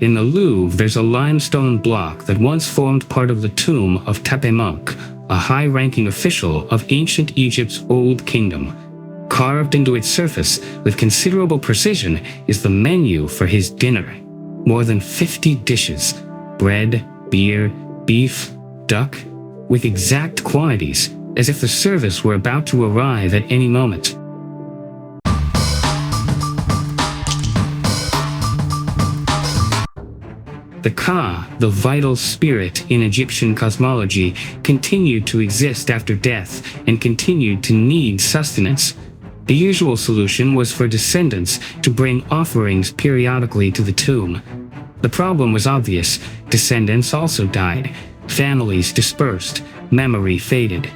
In the Louvre, there's a limestone block that once formed part of the tomb of Tepemankh, a high-ranking official of ancient Egypt's Old Kingdom. Carved into its surface with considerable precision is the menu for his dinner. More than 50 dishes, bread, beer, beef, duck, with exact quantities, as if the service were about to arrive at any moment. The Ka, the vital spirit in Egyptian cosmology, continued to exist after death and continued to need sustenance. The usual solution was for descendants to bring offerings periodically to the tomb. The problem was obvious. Descendants also died. Families dispersed. Memory faded.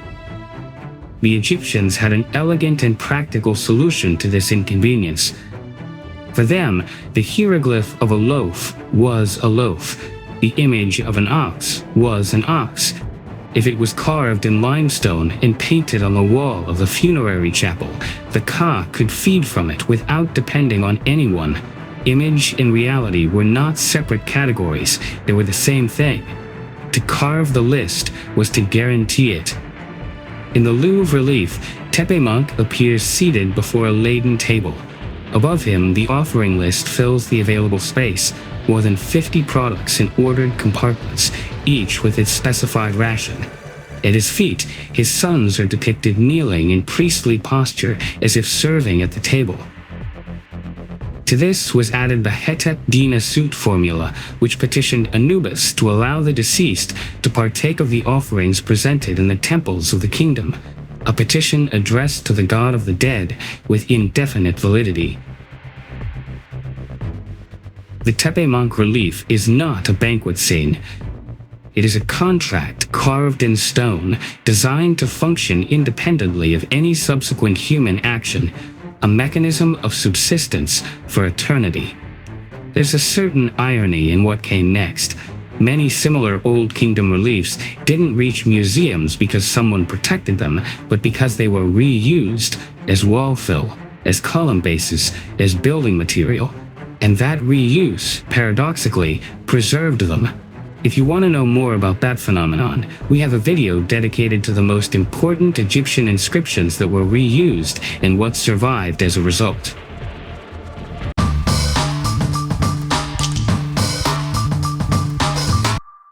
The Egyptians had an elegant and practical solution to this inconvenience. For them, the hieroglyph of a loaf was a loaf. The image of an ox was an ox. If it was carved in limestone and painted on the wall of the funerary chapel, the Ka could feed from it without depending on anyone. Image and reality were not separate categories, they were the same thing. To carve the list was to guarantee it. In the Louvre relief, Tepemankh appears seated before a laden table. Above him, the offering list fills the available space, more than 50 products in ordered compartments, each with its specified ration. At his feet, his sons are depicted kneeling in priestly posture as if serving at the table. To this was added the hetep-di-nesut formula, which petitioned Anubis to allow the deceased to partake of the offerings presented in the temples of the kingdom, a petition addressed to the god of the dead with indefinite validity. The Tepemankh relief is not a banquet scene. It is a contract carved in stone, designed to function independently of any subsequent human action, a mechanism of subsistence for eternity. There's a certain irony in what came next. Many similar Old Kingdom reliefs didn't reach museums because someone protected them, but because they were reused as wall fill, as column bases, as building material. And that reuse, paradoxically, preserved them. If you want to know more about that phenomenon, we have a video dedicated to the most important Egyptian inscriptions that were reused and what survived as a result.